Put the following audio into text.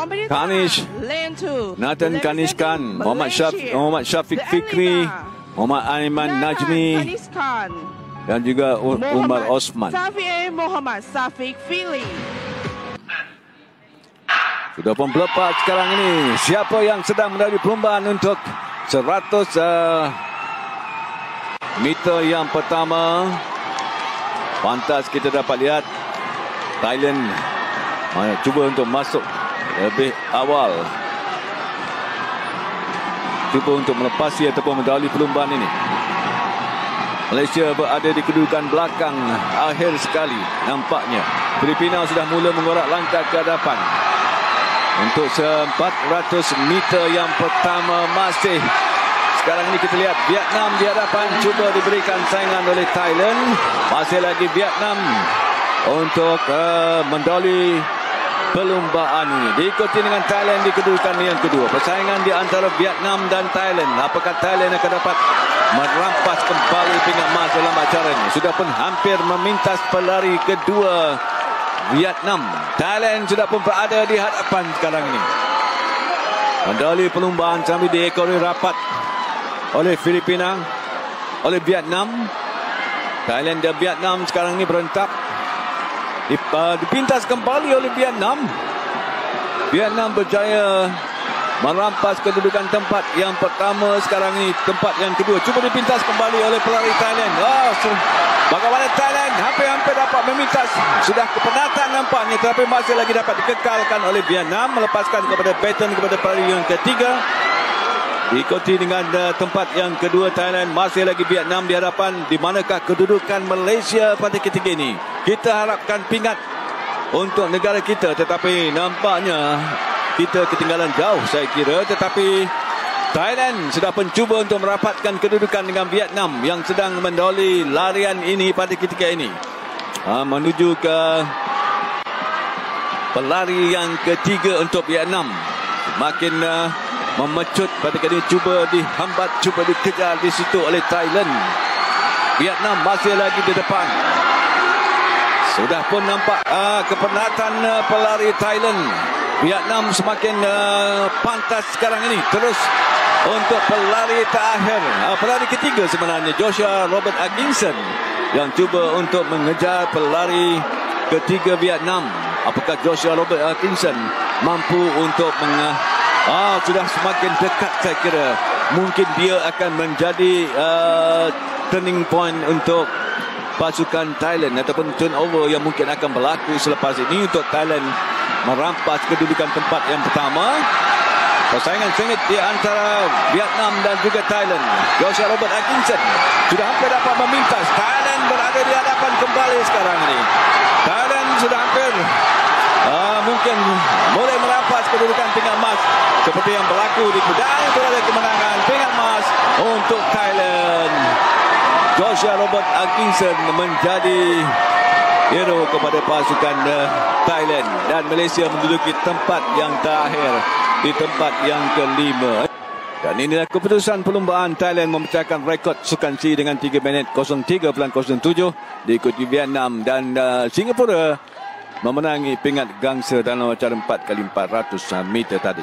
Kanish, Nathan Kanishkan, Muhammad Syafiq Fikri, Muhammad Aiman Najmi, dan juga Umar Osman. Muhammad Syafiq Fikri. Sudah pun melepas sekarang ini. Siapa yang sedang melalui perlombaan untuk 100 meter yang pertama. Pantas kita dapat lihat Thailand cuba untuk masuk lebih awal. Cuba untuk melepasi ataupun mendahului perlombaan ini. Malaysia berada di kedudukan belakang akhir sekali nampaknya. Filipina sudah mula mengorak langkah ke hadapan. Untuk 400 meter yang pertama masih. Sekarang ini kita lihat Vietnam di hadapan, cuba diberikan saingan oleh Thailand. Masih lagi Vietnam untuk mendahului perlombaan ini. Diikuti dengan Thailand di kedudukan yang kedua. Persaingan di antara Vietnam dan Thailand. Apakah Thailand akan dapat merampas kembali pingat emas dalam acara ini? Sudah pun hampir memintas pelari kedua Vietnam. Thailand sudah pun berada di hadapan sekarang ini. Mendahului perlombaan sambil diekori rapat oleh Filipina, oleh Vietnam. Thailand dan Vietnam sekarang ini berentak. Dipintas kembali oleh Vietnam. Vietnam berjaya merampas kedudukan tempat yang pertama sekarang ini. Tempat yang kedua cuba dipintas kembali oleh pelari Thailand. Bagaimana Thailand hampir-hampir dapat memintas. Sudah kepenatan nampaknya, tetapi masih lagi dapat dikekalkan oleh Vietnam. Melepaskan kepada pattern kepada pelari yang ketiga. Diikuti dengan tempat yang kedua Thailand. Masih lagi Vietnam di hadapan. Di manakah kedudukan Malaysia pada ketika ini? Kita harapkan pingat untuk negara kita, tetapi nampaknya kita ketinggalan jauh saya kira. Tetapi Thailand sudah mencuba untuk merapatkan kedudukan dengan Vietnam yang sedang mendahului larian ini pada ketika ini. Menuju ke pelari yang ketiga untuk Vietnam. Makin memecut pada kali ini, cuba dihambat, cuba dikejar di situ oleh Thailand. Vietnam masih lagi di depan. Sudah pun nampak kepenatan pelari Thailand. Vietnam semakin pantas sekarang ini. Terus untuk pelari terakhir, pelari ketiga sebenarnya, Joshua Robert Atkinson yang cuba untuk mengejar pelari ketiga Vietnam. Apakah Joshua Robert Atkinson mampu untuk sudah semakin dekat saya kira. Mungkin dia akan menjadi turning point untuk pasukan Thailand ataupun turnover yang mungkin akan berlaku selepas ini untuk Thailand merampas kedudukan tempat yang pertama. Persaingan sengit di antara Vietnam dan juga Thailand. Joshua Robert Atkinson sudah hampir dapat memintas. Thailand berada di hadapan kembali sekarang ini. Thailand sudah hampir mungkin boleh merampas kedudukan pingat emas seperti yang berlaku di Kedah. Berada kemenangan pingat emas untuk Thailand. Joshua Robert Atkinson menjadi hero kepada pasukan Thailand dan Malaysia menduduki tempat yang terakhir di tempat yang kelima. Dan inilah keputusan perlombaan. Thailand memecahkan rekod sukan C dengan 3 minit 03.07 diikuti Vietnam dan Singapura memenangi pingat gangsa dalam acara 4x400 meter tadi.